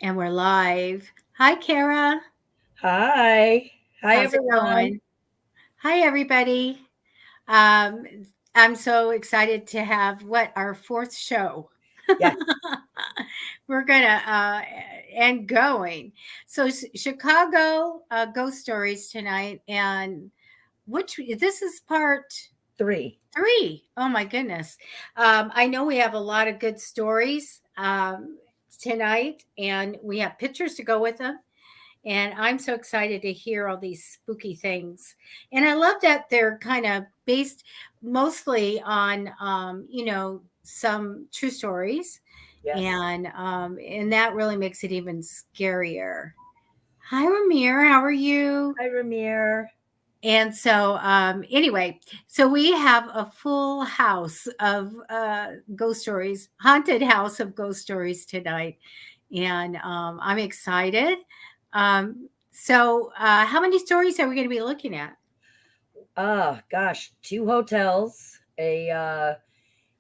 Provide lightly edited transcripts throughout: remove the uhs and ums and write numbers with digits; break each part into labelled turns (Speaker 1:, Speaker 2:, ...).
Speaker 1: And we're live. Hi, Cara.
Speaker 2: Hi. Hi,
Speaker 1: How's it
Speaker 2: everyone.
Speaker 1: going? Hi, everybody. Um, I'm so excited to have our fourth show.
Speaker 2: Yes.
Speaker 1: We're gonna and going. So Chicago ghost stories tonight, and which this is part
Speaker 2: 3.
Speaker 1: three. Oh my goodness! I know we have a lot of good stories tonight, and we have pictures to go with them. And I'm so excited to hear all these spooky things. And I love that they're kind of based mostly on, some true stories.
Speaker 2: Yes.
Speaker 1: And that really makes it even scarier. Hi, Ramir. How are you?
Speaker 2: Hi, Ramir.
Speaker 1: And so, anyway, so we have a full house of ghost stories, haunted house of ghost stories tonight. And I'm excited. How many stories are we going to be looking at?
Speaker 2: Gosh, 2 hotels, a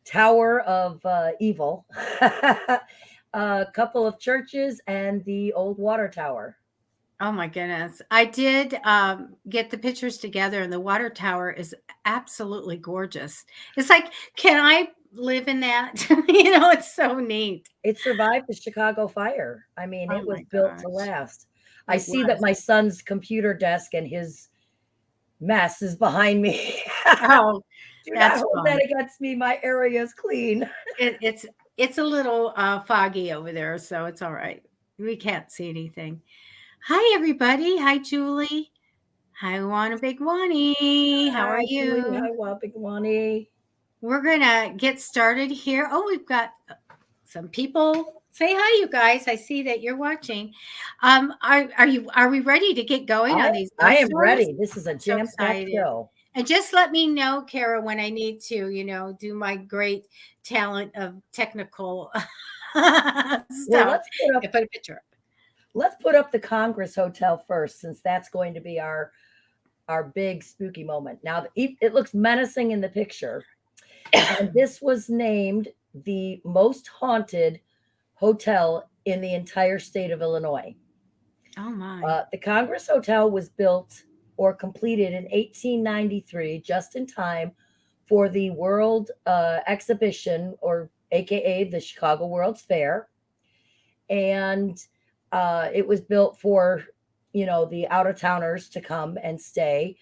Speaker 2: tower of evil, a couple of churches, and the old water tower.
Speaker 1: Oh my goodness. I did get the pictures together, and the water tower is absolutely gorgeous. It's like, can I live in that? It's so neat.
Speaker 2: It survived the Chicago fire. I mean,
Speaker 1: Oh
Speaker 2: it was
Speaker 1: my
Speaker 2: built to
Speaker 1: gosh.
Speaker 2: last. I
Speaker 1: It
Speaker 2: see that
Speaker 1: was.
Speaker 2: my son's computer desk and his mess is behind me.
Speaker 1: Oh,
Speaker 2: Do not
Speaker 1: that's
Speaker 2: hold that
Speaker 1: fun.
Speaker 2: against me. My area is clean.
Speaker 1: It's a little foggy over there, so it's all right. We can't see anything. Hi, everybody. Hi, Julie. Hi, Juana Big Wani. How are
Speaker 2: Hi, Julie.
Speaker 1: you?
Speaker 2: Hi, Wapikwani.
Speaker 1: We're gonna get started here. Oh, we've got some people. Say hi, you guys. I see that you're watching. Are we ready to get going
Speaker 2: I
Speaker 1: on these
Speaker 2: I
Speaker 1: ghost
Speaker 2: am
Speaker 1: stories?
Speaker 2: ready. This is a
Speaker 1: I'm so
Speaker 2: jam-packed
Speaker 1: excited.
Speaker 2: show.
Speaker 1: And just let me know, Kara, when I need to, do my great talent of technical
Speaker 2: Well,
Speaker 1: stuff. I put a picture up.
Speaker 2: let's put up the Congress Hotel first, since that's going to be our big spooky moment. Now, it looks menacing in the picture, and this was named the most haunted hotel in the entire state of Illinois.
Speaker 1: Oh my.
Speaker 2: The Congress Hotel was built or completed in 1893, just in time for the World Exhibition, or AKA the Chicago World's Fair. And it was built for, the out of towners to come and stay.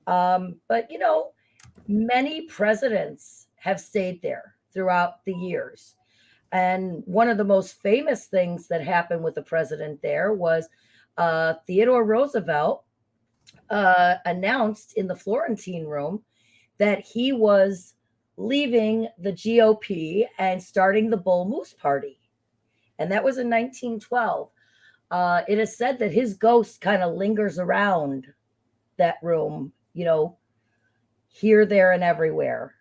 Speaker 2: But, many presidents have stayed there throughout the years. And one of the most famous things that happened with the president there was Theodore Roosevelt announced in the Florentine Room that he was leaving the GOP and starting the Bull Moose Party. And that was in 1912. It is said that his ghost kind of lingers around that room, here, there, and everywhere.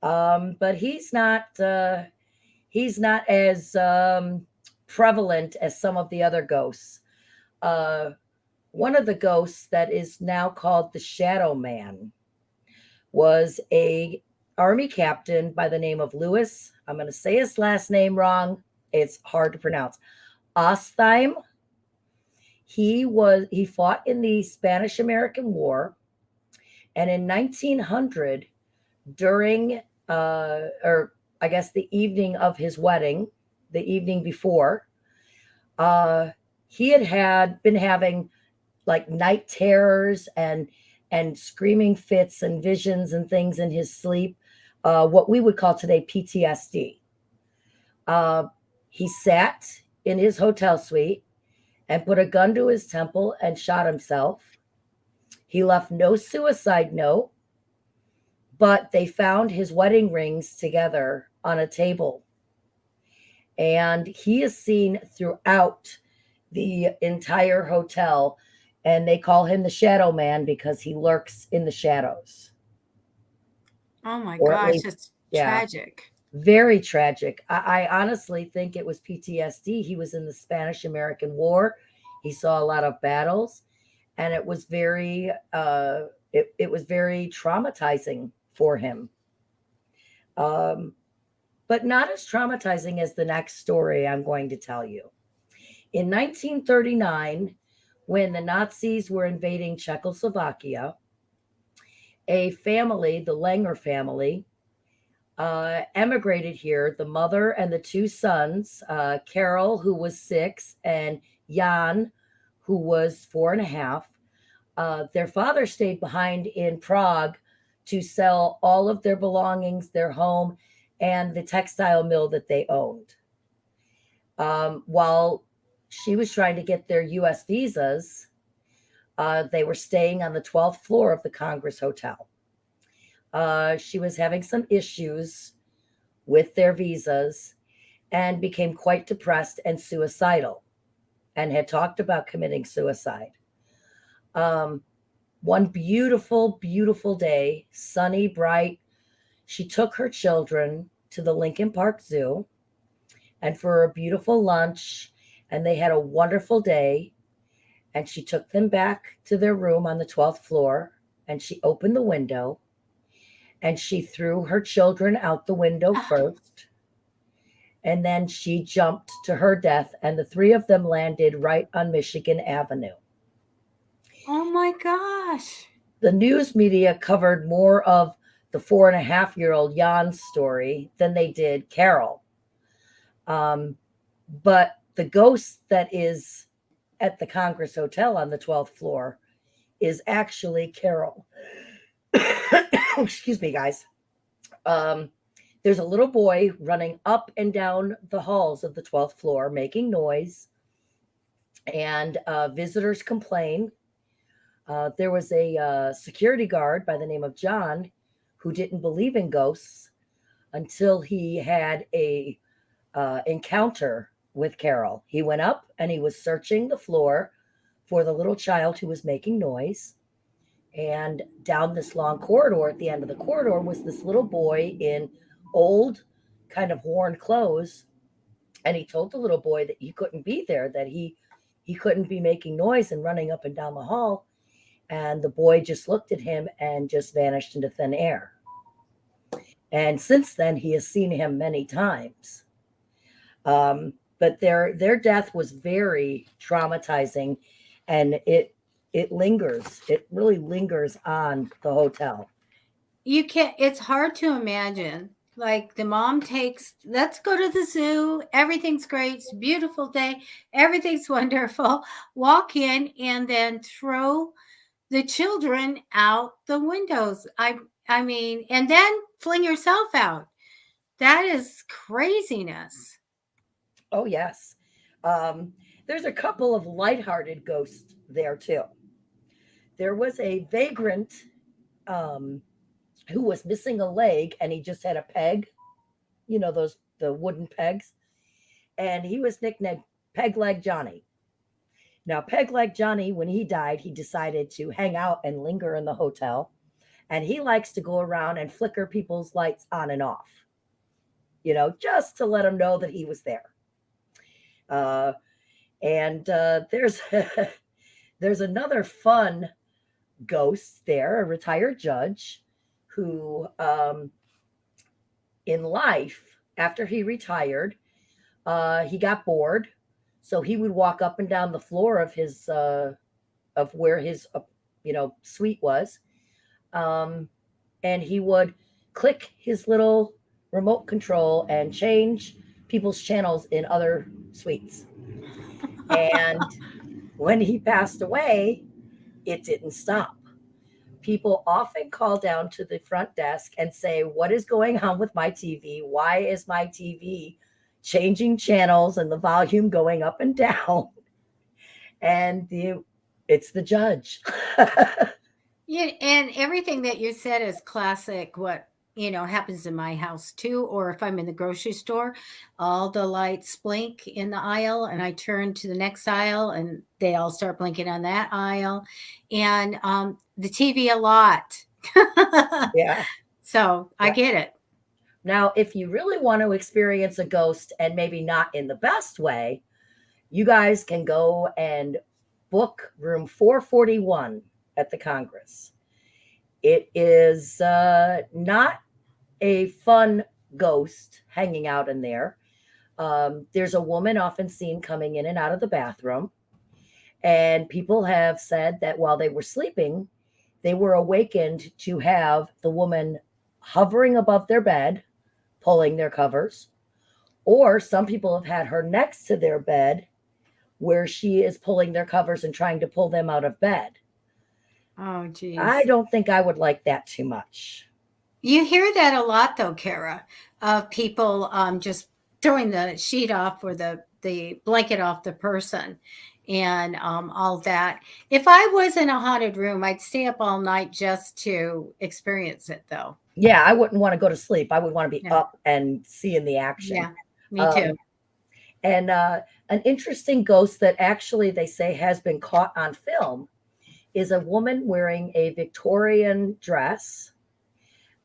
Speaker 2: But he's not as prevalent as some of the other ghosts. Uh, One of the ghosts that is now called the Shadow Man was a army captain by the name of Lewis. I'm going to say his last name wrong. It's hard to pronounce. Ostheim. He fought in the Spanish American War, and in 1900, during or I guess the evening of his wedding, the evening before, uh, he had been having like night terrors and screaming fits and visions and things in his sleep, what we would call today PTSD. Uh, he sat in his hotel suite and put a gun to his temple and shot himself. He left no suicide note, but they found his wedding rings together on a table. And he is seen throughout the entire hotel, and they call him the Shadow Man because he lurks in the shadows.
Speaker 1: Oh my
Speaker 2: Or at
Speaker 1: gosh,
Speaker 2: least,
Speaker 1: it's
Speaker 2: yeah,
Speaker 1: tragic.
Speaker 2: very tragic. I honestly think it was PTSD. He was in the Spanish American War. He saw a lot of battles, and it was very traumatizing for him. Um, but not as traumatizing as the next story I'm going to tell you. In 1939, when the Nazis were invading Czechoslovakia, a family, the Langer family, emigrated here. The mother and the two sons, Carol, who was 6, and Jan, who was 4.5. Their father stayed behind in Prague to sell all of their belongings, their home, and the textile mill that they owned. While she was trying to get their US visas, they were staying on the 12th floor of the Congress Hotel. She was having some issues with their visas and became quite depressed and suicidal and had talked about committing suicide. One beautiful, beautiful day, sunny, bright, she took her children to the Lincoln Park Zoo and for a beautiful lunch, and they had a wonderful day. And she took them back to their room on the 12th floor, and she opened the window and she threw her children out the window first. And then she jumped to her death, and the 3 of them landed right on Michigan Avenue.
Speaker 1: Oh my gosh.
Speaker 2: The news media covered more of the 4.5-year-old Jan's story than they did Carol. But the ghost that is at the Congress Hotel on the 12th floor is actually Carol. Excuse me, guys. There's a little boy running up and down the halls of the 12th floor making noise, and visitors complain. There was a security guard by the name of John who didn't believe in ghosts until he had a encounter with Carol. He went up and he was searching the floor for the little child who was making noise. And down this long corridor, at the end of the corridor, was this little boy in old, kind of worn clothes. And he told the little boy that he couldn't be there, that he couldn't be making noise and running up and down the hall. And the boy just looked at him and just vanished into thin air. And since then, he has seen him many times. But their death was very traumatizing, and it lingers. It really lingers on the hotel.
Speaker 1: You can't, it's hard to imagine. Like the mom takes, let's go to the zoo. Everything's great. It's a beautiful day. Everything's wonderful. Walk in and then throw the children out the windows. I mean, and then fling yourself out. That is craziness.
Speaker 2: Oh, yes. There's a couple of lighthearted ghosts there, too. There was a vagrant who was missing a leg, and he just had a peg, the wooden pegs, and he was nicknamed Peg Leg Johnny. Now, Peg Leg Johnny, when he died, he decided to hang out and linger in the hotel, and he likes to go around and flicker people's lights on and off, just to let them know that he was there. And there's there's another fun ghost there, a retired judge who, in life, after he retired, he got bored, so he would walk up and down the floor of his of where his suite was, and he would click his little remote control and change people's channels in other suites. And when he passed away, it didn't stop. People often call down to the front desk and say, "What is going on with my TV? Why is my TV changing channels and the volume going up and down?" And it's the judge.
Speaker 1: Yeah, and everything that you said is classic. What happens in my house too, or if I'm in the grocery store, all the lights blink in the aisle, and I turn to the next aisle, and they all start blinking on that aisle, and the TV a lot.
Speaker 2: Yeah.
Speaker 1: So I get it.
Speaker 2: Now, if you really want to experience a ghost and maybe not in the best way, you guys can go and book room 441 at the Congress. It is not a fun ghost hanging out in there. There's a woman often seen coming in and out of the bathroom. And people have said that while they were sleeping, they were awakened to have the woman hovering above their bed, pulling their covers. Or some people have had her next to their bed where she is pulling their covers and trying to pull them out of bed.
Speaker 1: Oh, geez.
Speaker 2: I don't think I would like that too much.
Speaker 1: You hear that a lot, though, Cara, of people just throwing the sheet off or the blanket off the person and all that. If I was in a haunted room, I'd stay up all night just to experience it, though.
Speaker 2: Yeah, I wouldn't want to go to sleep. I would want to be
Speaker 1: Yeah.
Speaker 2: up and seeing the action.
Speaker 1: Yeah, me too.
Speaker 2: And an interesting ghost that actually they say has been caught on film is a woman wearing a Victorian dress.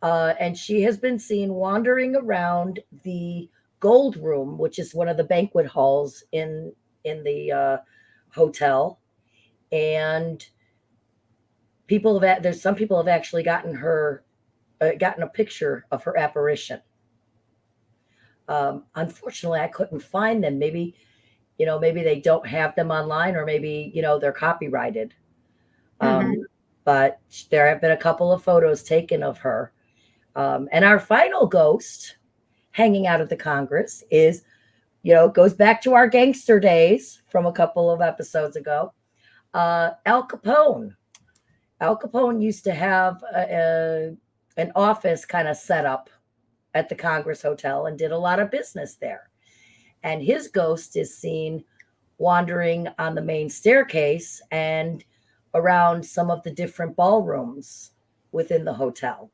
Speaker 2: And she has been seen wandering around the gold room, which is one of the banquet halls in the hotel. And there's some people have actually gotten a picture of her apparition. Unfortunately, I couldn't find them. Maybe they don't have them online, or maybe, they're copyrighted. But there have been a couple of photos taken of her. And our final ghost hanging out at the Congress is, goes back to our gangster days from a couple of episodes ago. Al Capone. Al Capone used to have an office kind of set up at the Congress Hotel and did a lot of business there. And his ghost is seen wandering on the main staircase and around some of the different ballrooms within the hotel.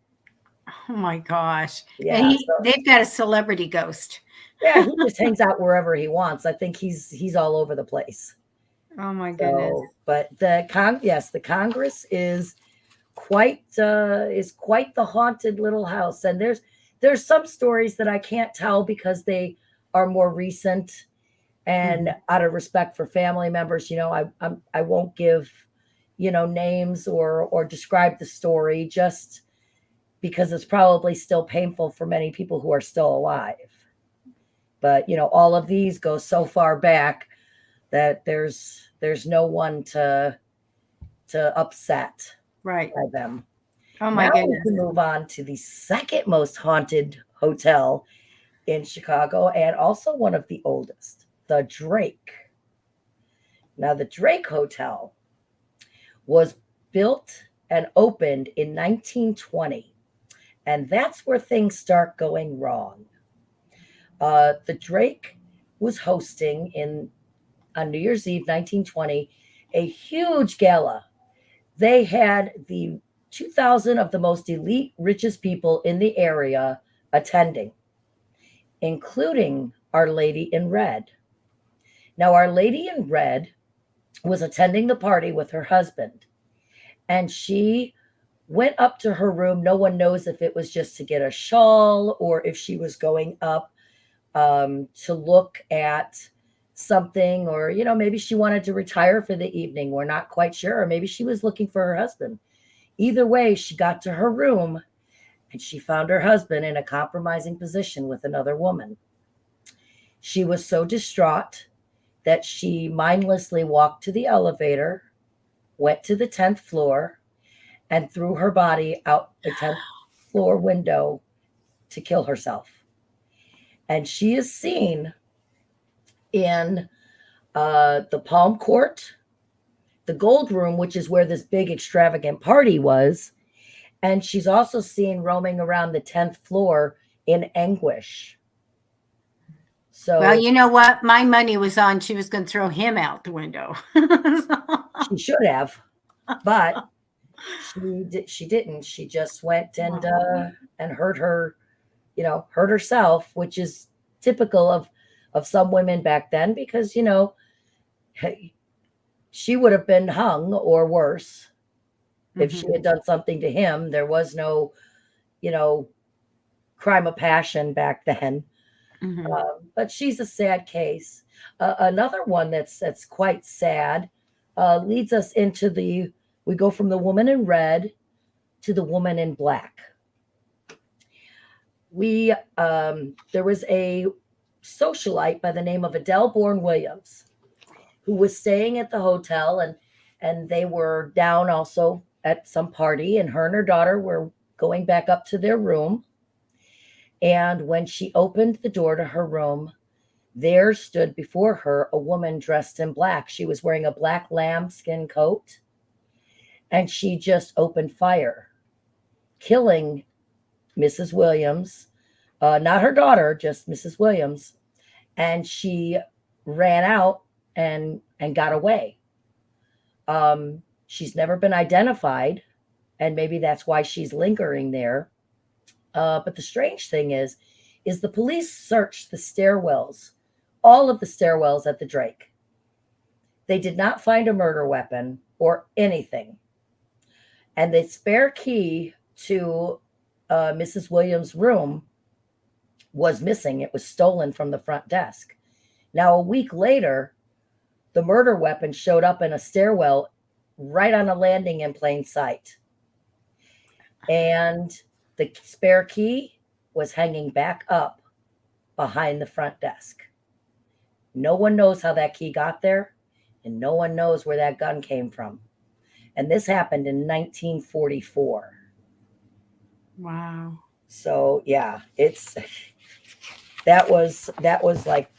Speaker 1: Oh my gosh.
Speaker 2: Yeah,
Speaker 1: And they've got a celebrity ghost.
Speaker 2: Yeah, he just hangs out wherever he wants. I think he's all over the place.
Speaker 1: Oh my goodness.
Speaker 2: But the Congress is quite the haunted little house. And there's some stories that I can't tell because they are more recent, and out of respect for family members, I won't give names or describe the story, just because it's probably still painful for many people who are still alive. But all of these go so far back that there's no one to upset
Speaker 1: Right
Speaker 2: by them.
Speaker 1: Oh my
Speaker 2: Now
Speaker 1: goodness.
Speaker 2: we can move on to the second most haunted hotel in Chicago, and also one of the oldest, the Drake. Now, the Drake Hotel was built and opened in 1920, and that's where things start going wrong. The Drake was hosting on New Year's Eve 1920 a huge gala. They had the 2,000 of the most elite, richest people in the area attending, including Our Lady in Red. Now, Our Lady in Red was attending the party with her husband, and she went up to her room. No one knows if it was just to get a shawl or if she was going up to look at something, or maybe she wanted to retire for the evening. We're not quite sure. Or maybe she was looking for her husband. Either way, she got to her room and she found her husband in a compromising position with another woman. She was so distraught that she mindlessly walked to the elevator, went to the 10th floor, and threw her body out the 10th floor window to kill herself. And she is seen in the Palm Court, the Gold Room, which is where this big extravagant party was. And she's also seen roaming around the 10th floor in anguish. So,
Speaker 1: well, you know what? My money was on she was going to throw him out the window.
Speaker 2: She should have, but she didn't. She just went and hurt herself, which is typical of some women back then, because she would have been hung or worse if she had done something to him. There was no crime of passion back then. But she's a sad case. Another one that's quite sad leads us into we go from the woman in red to the woman in black. There was a socialite by the name of Adele Bourne Williams, who was staying at the hotel, and they were down also at some party, and her and her daughter were going back up to their room. And when she opened the door to her room, there stood before her a woman dressed in black. She was wearing a black lambskin coat, and she just opened fire, killing Mrs. Williams, not her daughter, just Mrs. Williams. And she ran out and got away. She's never been identified, and maybe that's why she's lingering there. But the strange thing is the police searched the stairwells, all of the stairwells at the Drake. They did not find a murder weapon or anything. And the spare key to Mrs. Williams' room was missing. It was stolen from the front desk. Now, a week later, the murder weapon showed up in a stairwell right on a landing in plain sight. And the spare key was hanging back up behind the front desk. No one knows how that key got there, and no one knows where that gun came from. And this happened in 1944.
Speaker 1: Wow.
Speaker 2: So yeah, that was like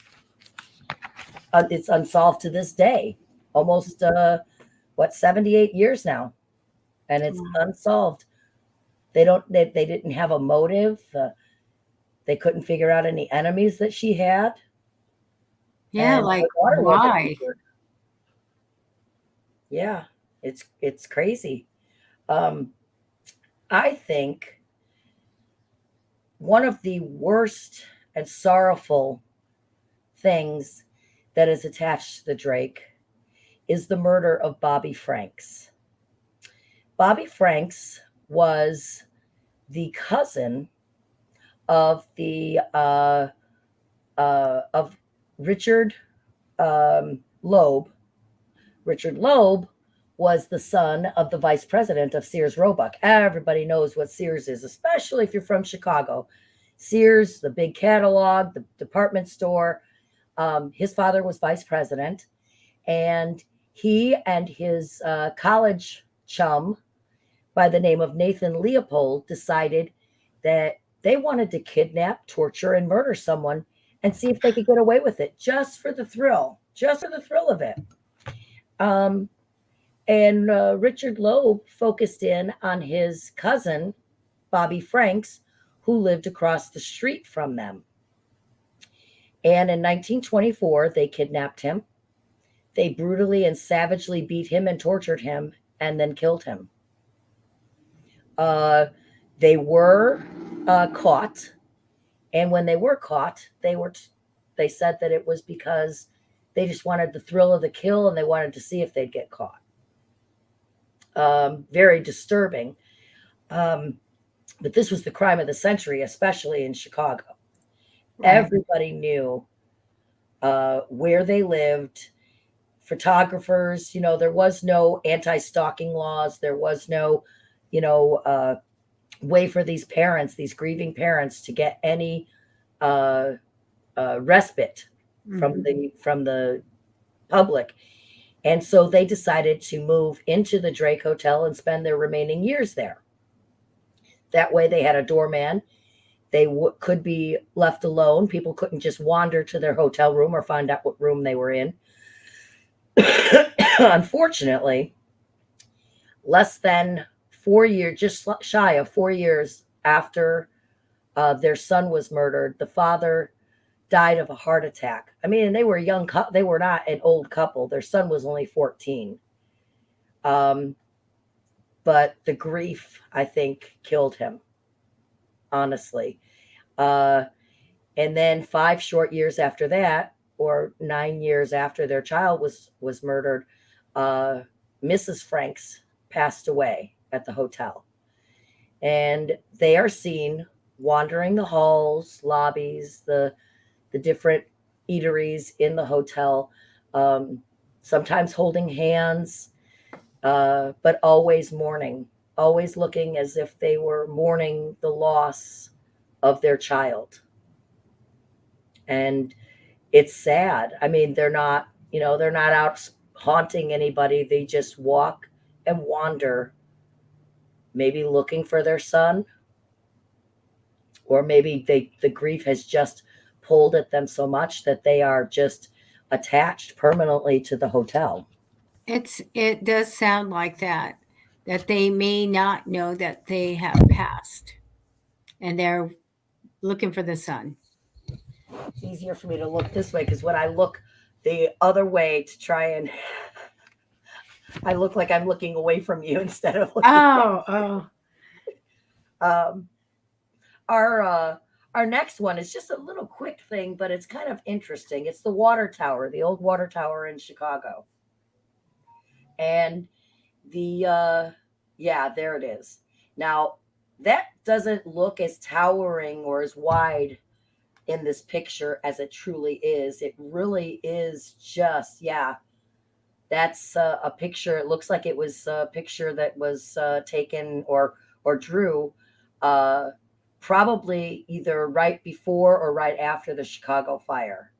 Speaker 2: it's unsolved to this day. Almost 78 years now, and it's unsolved. They didn't have a motive. They couldn't figure out any enemies that she had.
Speaker 1: Yeah,
Speaker 2: And
Speaker 1: like
Speaker 2: her daughter wasn't
Speaker 1: why?
Speaker 2: either. Yeah, it's crazy. I think one of the worst and sorrowful things that is attached to the Drake is the murder of Bobby Franks. Bobby Franks was the cousin of the of Richard Loeb. Richard Loeb was the son of the vice president of Sears Roebuck. Everybody knows what Sears is, especially if you're from Chicago. Sears, the big catalog, the department store. His father was vice president, and he and his college chum by the name of Nathan Leopold decided that they wanted to kidnap, torture, and murder someone and see if they could get away with it, just for the thrill of it. And Richard Loeb focused in on his cousin, Bobby Franks, who lived across the street from them. And in 1924, they kidnapped him. They brutally and savagely beat him and tortured him and then killed him. They were caught. And when they were caught, they said that it was because they just wanted the thrill of the kill and they wanted to see if they'd get caught. Very disturbing. But this was the crime of the century, especially in Chicago. Right. Everybody knew where they lived. Photographers, there was no anti-stalking laws. There was no, way for these parents, these grieving parents, to get any respite from the public. And so they decided to move into the Drake Hotel and spend their remaining years there. That way they had a doorman. They could be left alone. People couldn't just wander to their hotel room or find out what room they were in. Unfortunately, less than 4 years, just shy of 4 years after their son was murdered, the father died of a heart attack. I mean, they were young. They were not an old couple. Their son was only 14. But the grief, I think, killed him, honestly. And then 5 short years after that, or 9 years after their child was murdered, Mrs. Franks passed away at the hotel. And they are seen wandering the halls, lobbies, the different eateries in the hotel, sometimes holding hands, but always mourning, always looking as if they were mourning the loss of their child. And it's sad. I mean, they're not out haunting anybody. They just walk and wander, maybe looking for their son, or maybe the grief has just pulled at them so much that they are just attached permanently to the hotel.
Speaker 1: It does sound like that they may not know that they have passed and they're looking for the sun.
Speaker 2: It's easier for me to look this way because when I look the other way to try and I look like I'm looking away from you instead of looking.
Speaker 1: Oh.
Speaker 2: Um, our next one is just a little quick thing, but it's kind of interesting. It's the water tower, the old water tower in Chicago. And yeah, there it is. Now, that doesn't look as towering or as wide in this picture as it truly is. It really is just, yeah, that's a picture. It looks like it was a picture that was taken or drew probably either right before or right after the Chicago fire.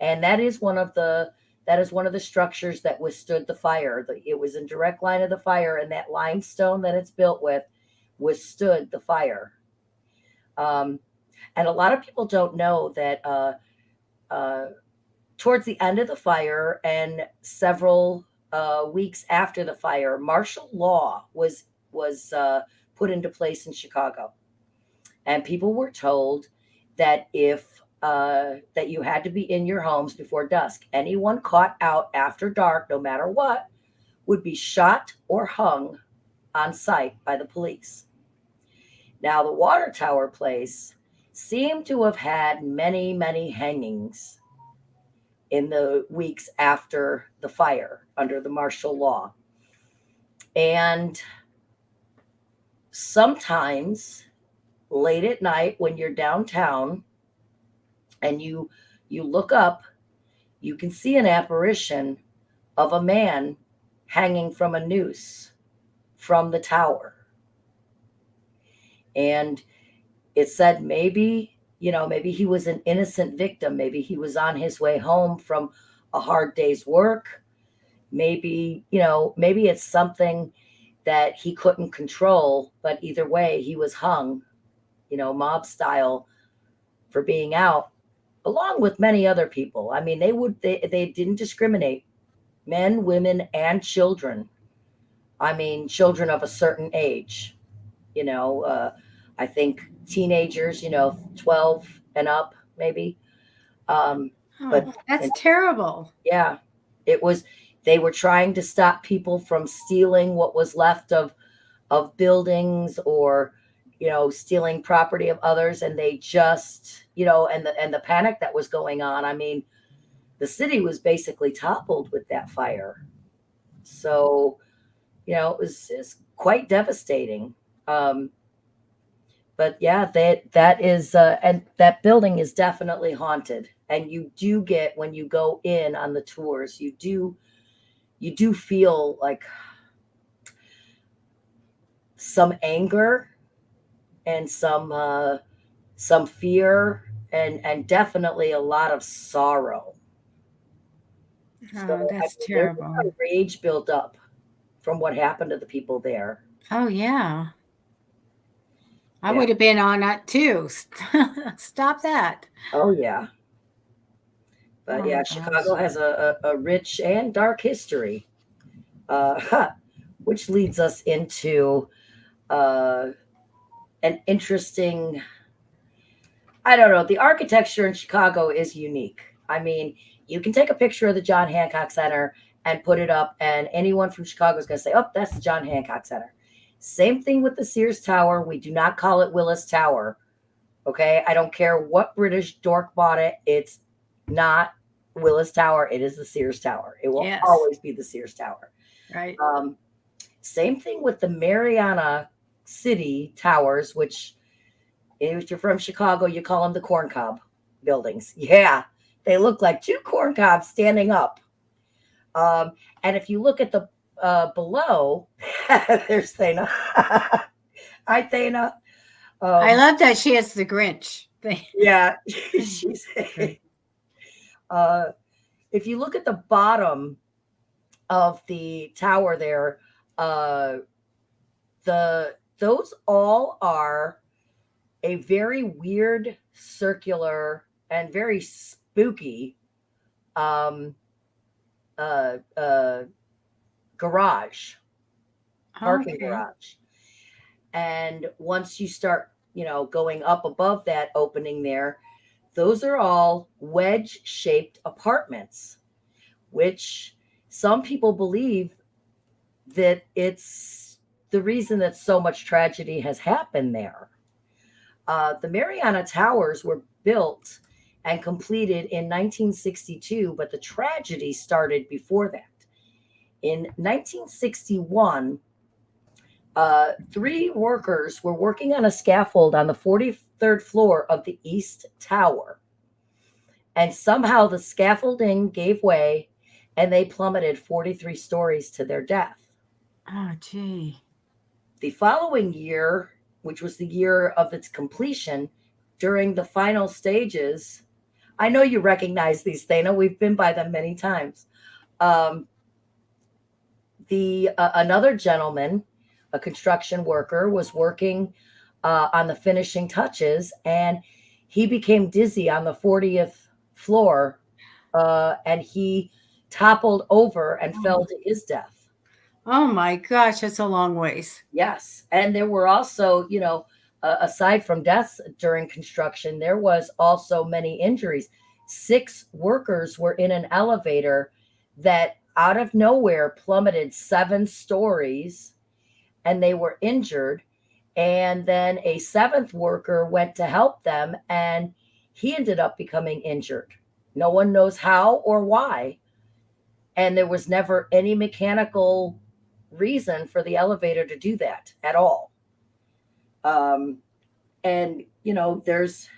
Speaker 2: And that is one of the structures that withstood the fire. It was in direct line of the fire, and that limestone that it's built with withstood the fire. And a lot of people don't know that towards the end of the fire and several weeks after the fire, martial law was put into place in Chicago, and people were told that if that you had to be in your homes before dusk. Anyone caught out after dark, no matter what, would be shot or hung on sight by the police. Now, the water tower place seemed to have had many, many hangings in the weeks after the fire under the martial law. And sometimes late at night when you're downtown and you look up, you can see an apparition of a man hanging from a noose from the tower. And it said maybe he was an innocent victim. Maybe he was on his way home from a hard day's work. Maybe it's something that he couldn't control, but either way, he was hung, mob style, for being out, along with many other people. I mean, they didn't discriminate, men, women, and children. I mean, children of a certain age, I think teenagers, 12 and up, maybe. But
Speaker 1: That's
Speaker 2: and,
Speaker 1: terrible.
Speaker 2: yeah, they were trying to stop people from stealing what was left of buildings, or stealing property of others, and they just and the panic that was going on. I mean, the city was basically toppled with that fire. So it's quite devastating. But yeah, that is and that building is definitely haunted. And you do get, when you go in on the tours, you do feel like some anger and some fear, and definitely a lot of sorrow. So I
Speaker 1: That's
Speaker 2: mean, there's a
Speaker 1: terrible.
Speaker 2: lot of rage built up from what happened to the people there.
Speaker 1: Oh, yeah. I
Speaker 2: Yeah.
Speaker 1: would have been on that too. Stop that.
Speaker 2: Oh yeah. But
Speaker 1: Oh,
Speaker 2: yeah,
Speaker 1: gosh.
Speaker 2: Chicago has a rich and dark history, which leads us into uh, an interesting. I don't know. The architecture in Chicago is unique. I mean, you can take a picture of the John Hancock Center and put it up, and anyone from Chicago is going to say, "Oh, that's the John Hancock Center." Same thing with the Sears Tower. We do not call it Willis Tower. Okay, I don't care what British dork bought it. It's not Willis Tower. It is the Sears Tower. It will
Speaker 1: Yes.
Speaker 2: always be the Sears Tower.
Speaker 1: Right.
Speaker 2: Same thing with the Mariana City Towers, which, if you're from Chicago, you call them the corn cob buildings. Yeah, they look like two corn cobs standing up. And if you look at the below, there's Thana. Hi, Thana.
Speaker 1: I love that she has the Grinch thing.
Speaker 2: Yeah, she's. uh, if you look at the bottom of the tower there, uh, those all are a very weird, circular, and very spooky um, uh, uh, garage, parking
Speaker 1: Okay.
Speaker 2: garage. And once you start, going up above that opening there, those are all wedge shaped apartments, which some people believe that it's the reason that so much tragedy has happened there. The Mariana Towers were built and completed in 1962, but the tragedy started before that. In 1961, three workers were working on a scaffold on the 43rd floor of the East Tower, and somehow the scaffolding gave way and they plummeted 43 stories to their death.
Speaker 1: Oh, gee.
Speaker 2: The following year, which was the year of its completion, during the final stages, I know you recognize these, Thana. We've been by them many times. Um, the Another gentleman, a construction worker, was working on the finishing touches, and he became dizzy on the 40th floor, and he toppled over and fell
Speaker 1: Oh,
Speaker 2: to his death.
Speaker 1: oh my gosh, that's a long ways.
Speaker 2: Yes. And there were also, aside from deaths during construction, there was also many injuries. 6 workers were in an elevator that out of nowhere plummeted 7 stories, and they were injured. And then a 7th worker went to help them, and he ended up becoming injured. No one knows how or why. And there was never any mechanical reason for the elevator to do that at all. Um, and, there's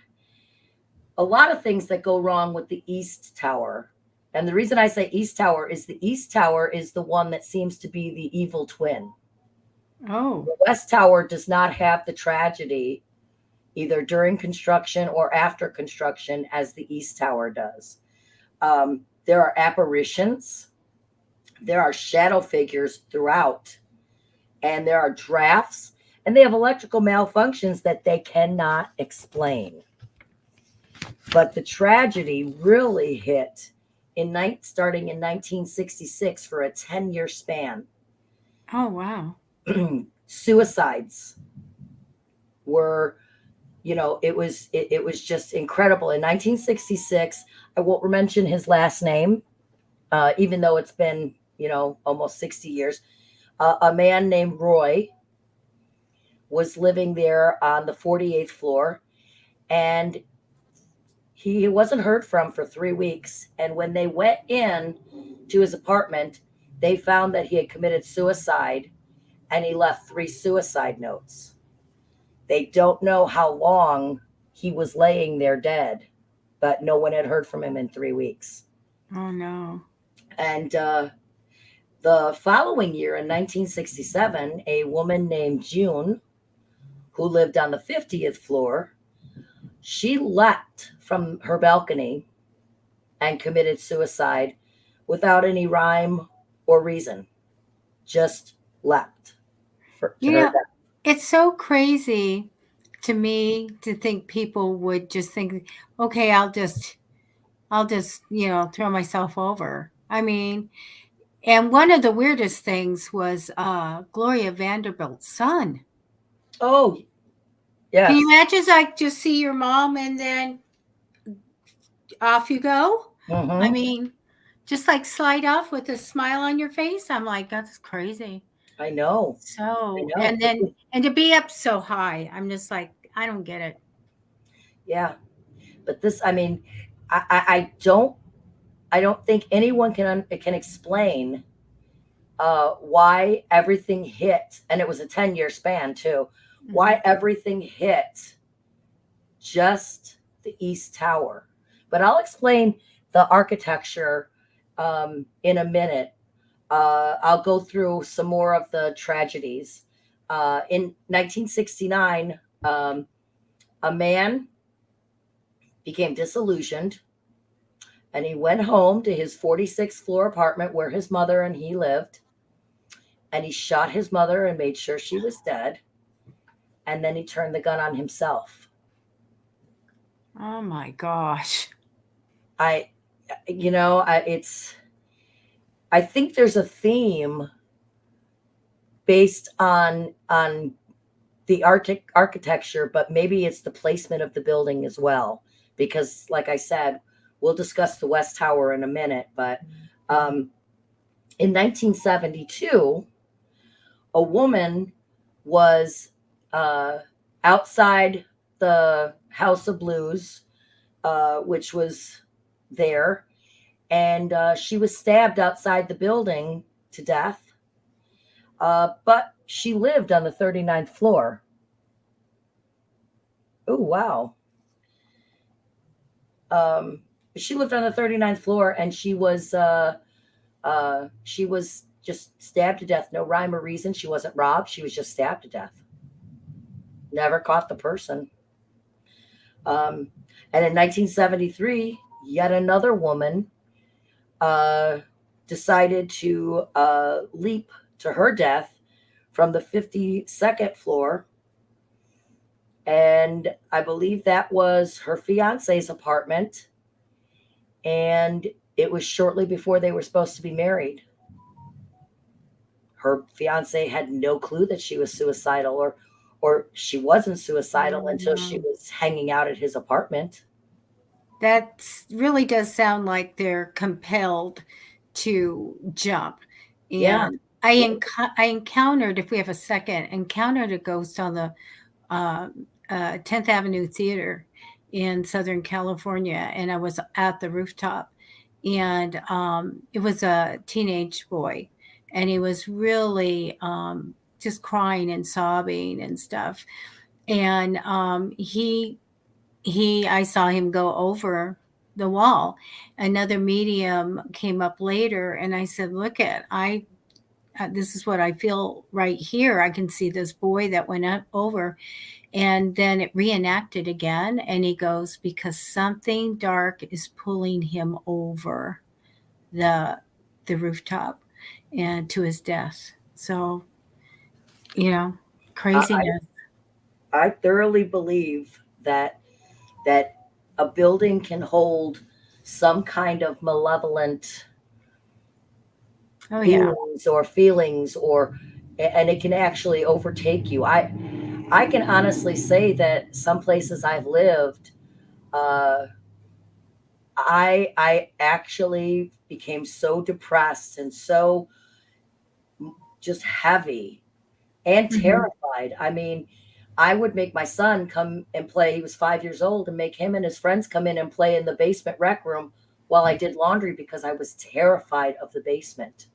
Speaker 2: a lot of things that go wrong with the East Tower. And the reason I say East Tower is the East Tower is the one that seems to be the evil twin.
Speaker 1: Oh,
Speaker 2: The West Tower does not have the tragedy either during construction or after construction as the East Tower does. There are apparitions, there are shadow figures throughout, and there are drafts, and they have electrical malfunctions that they cannot explain. But the tragedy really hit starting in 1966 for a 10-year span.
Speaker 1: oh wow.
Speaker 2: Suicides were, it was just incredible. In 1966, I won't mention his last name, even though it's been, almost 60 years. A man named Roy was living there on the 48th floor, and he wasn't heard from for 3 weeks. And when they went in to his apartment, they found that he had committed suicide, and he left 3 suicide notes. They don't know how long he was laying there dead, but no one had heard from him in 3 weeks.
Speaker 1: Oh no.
Speaker 2: And the following year in 1967, a woman named June, who lived on the 50th floor, she leapt from her balcony and committed suicide without any rhyme or reason. Just leapt to
Speaker 1: You
Speaker 2: her
Speaker 1: know,
Speaker 2: death.
Speaker 1: it's so crazy to me to think people would just think, okay, I'll just, throw myself over. I mean, and one of the weirdest things was Gloria Vanderbilt's son.
Speaker 2: Oh,
Speaker 1: Can you
Speaker 2: yes.
Speaker 1: imagine like just see your mom and then off you go? I
Speaker 2: Hmm.
Speaker 1: mean, just like slide off with a smile on your face. I'm like, that's crazy.
Speaker 2: I know. I
Speaker 1: So,
Speaker 2: know.
Speaker 1: and then, and to be up so high, I'm just like, I don't get it.
Speaker 2: Yeah. But this, I mean, I don't think anyone can explain why everything hit, and it was a 10-year span too. Why
Speaker 1: Mhm.
Speaker 2: everything hit just the East Tower. But I'll explain the architecture in a minute. I'll go through some more of the tragedies. In 1969, a man became disillusioned, and he went home to his 46th floor apartment where his mother and he lived, and he shot his mother and made sure she was dead, and then he turned the gun on himself.
Speaker 1: Oh my gosh.
Speaker 2: I I think there's a theme based on the architecture, but maybe it's the placement of the building as well. Because, like I said, we'll discuss the West Tower in a minute. But in 1972, a woman was outside the House of Blues, which was there, and she was stabbed outside the building to death. But she lived on the 39th floor. Oh, wow. She lived on the 39th floor, and she was just stabbed to death. No rhyme or reason. She wasn't robbed. She was just stabbed to death. Never caught the person. And in 1973, yet another woman decided to leap to her death from the 52nd floor. And I believe that was her fiance's apartment. And it was shortly before they were supposed to be married. Her fiance had no clue that she was suicidal, or she wasn't suicidal until she was hanging out at his apartment.
Speaker 1: That really does sound like they're compelled to jump. And
Speaker 2: Yeah.
Speaker 1: I encountered, if we have a second, encountered a ghost on the 10th Avenue Theater in Southern California, and I was at the rooftop, and it was a teenage boy, and he was really just crying and sobbing and stuff. And I saw him go over the wall. Another medium came up later, and I said, "Look this is what I feel right here. I can see this boy that went up over." And then it reenacted again, and he goes, "Because something dark is pulling him over the rooftop and to his death." So, craziness.
Speaker 2: I thoroughly believe that a building can hold some kind of malevolent
Speaker 1: Oh yeah.
Speaker 2: beings or feelings, and it can actually overtake you. I can honestly say that some places I've lived, uh, I actually became so depressed and so just heavy and
Speaker 1: Mhm.
Speaker 2: terrified. I mean, I would make my son come and play. He was 5 years old, and make him and his friends come in and play in the basement rec room while I did laundry because I was terrified of the basement.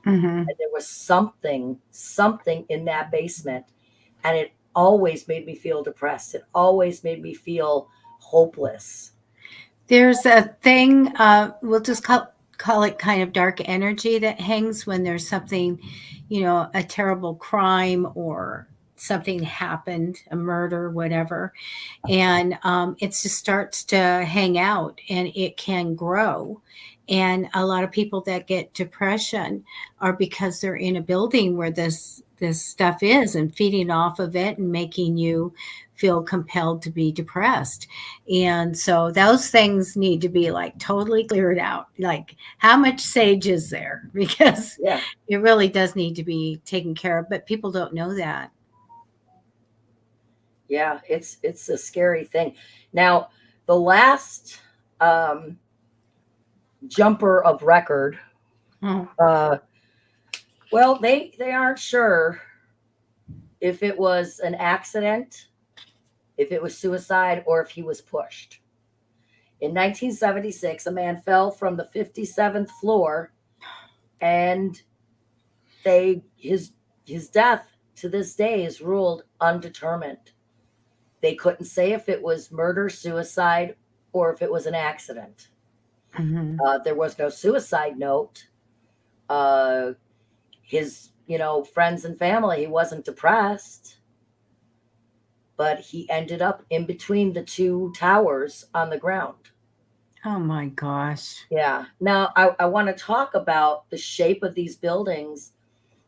Speaker 1: Mhm.
Speaker 2: And there was something in that basement, and it always made me feel depressed. It always made me feel hopeless.
Speaker 1: There's a thing, we'll just call it kind of dark energy that hangs when there's something, a terrible crime or something happened, a murder, whatever. And it just starts to hang out, and it can grow. And a lot of people that get depression are because they're in a building where this stuff is and feeding off of it and making you feel compelled to be depressed. And so those things need to be like totally cleared out. Like, how much sage is there? Because
Speaker 2: Yeah.
Speaker 1: it really does need to be taken care of, but people don't know that.
Speaker 2: Yeah, it's a scary thing. Now, the last jumper of record,
Speaker 1: Oh.
Speaker 2: uh, well, they aren't sure if it was an accident, if it was suicide, or if he was pushed. In 1976, a man fell from the 57th floor, and his death to this day is ruled undetermined. They couldn't say if it was murder, suicide, or if it was an accident.
Speaker 1: Mhm.
Speaker 2: There was no suicide note. His friends and family, he wasn't depressed, but he ended up in between the two towers on the ground.
Speaker 1: Oh my gosh.
Speaker 2: Yeah. Now, I want to talk about the shape of these buildings.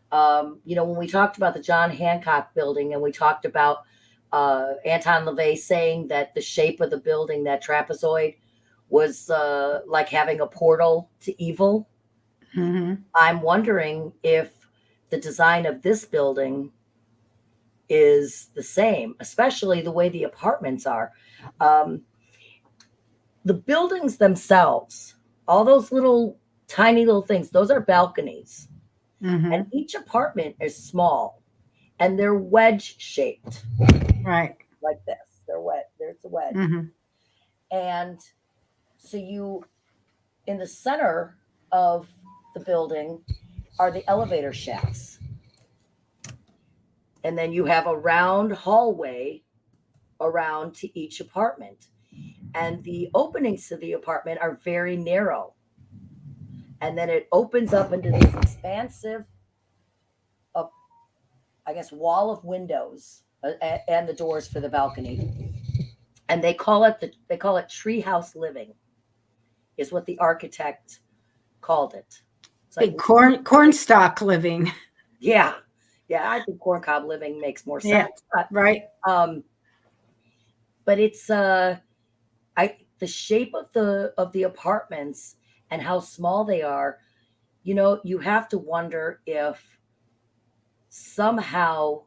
Speaker 2: When we talked about the John Hancock building and we talked about Anton LaVey saying that the shape of the building, that trapezoid, was like having a portal to evil.
Speaker 1: Mm-hmm.
Speaker 2: I'm wondering if the design of this building is the same, especially the way the apartments are. The buildings themselves, all those little tiny little things, those are balconies.
Speaker 1: Mm-hmm.
Speaker 2: And each apartment is small and they're wedge shaped.
Speaker 1: Right.
Speaker 2: Like this. They're wet. There's a wedge.
Speaker 1: Mm-hmm.
Speaker 2: And so in the center of the building are the elevator shafts. And then you have a round hallway around to each apartment. And the openings to the apartment are very narrow. And then it opens up into this expansive, wall of windows and the doors for the balcony. And they call it treehouse living, is what the architect called it. It's
Speaker 1: like cornstalk living.
Speaker 2: Yeah. I think corncob living makes more sense.
Speaker 1: Yeah, right.
Speaker 2: But it's the shape of the apartments and how small they are. You have to wonder if somehow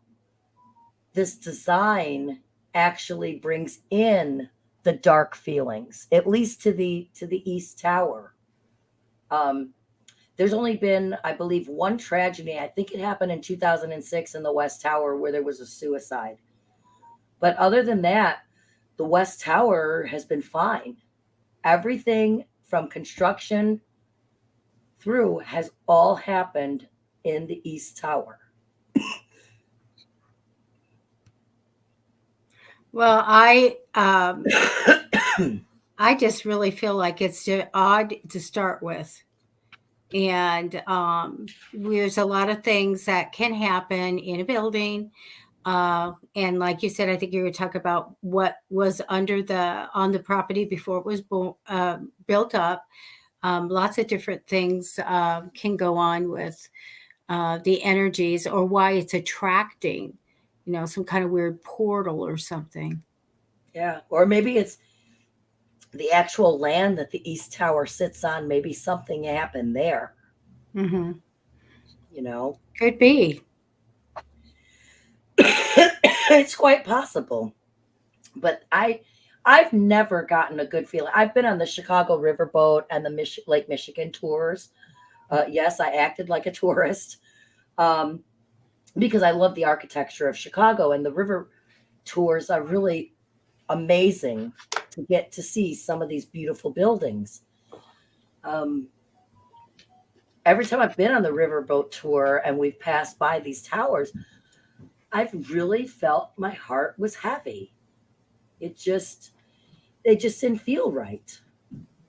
Speaker 2: this design actually brings in the dark feelings, at least to the East Tower. There's only been, I believe, one tragedy. I think it happened in 2006 in the West Tower where there was a suicide. But other than that, the West Tower has been fine. Everything from construction through has all happened in the East Tower.
Speaker 1: Well, I just really feel like it's odd to start with. And there's a lot of things that can happen in a building. And like you said, I think you were talking about what was on the property before it was built up. Lots of different things can go on with the energies or why it's attracting, some kind of weird portal or something.
Speaker 2: Yeah. Or maybe it's the actual land that the East Tower sits on. Maybe something happened there.
Speaker 1: Mm-hmm.
Speaker 2: Could
Speaker 1: be.
Speaker 2: It's quite possible. But I've never gotten a good feeling. I've been on the Chicago Riverboat and the Lake Michigan tours. Yes, I acted like a tourist because I love the architecture of Chicago, and the river tours are really amazing to get to see some of these beautiful buildings. Every time I've been on the riverboat tour and we've passed by these towers, I've really felt my heart was heavy. They just didn't feel right.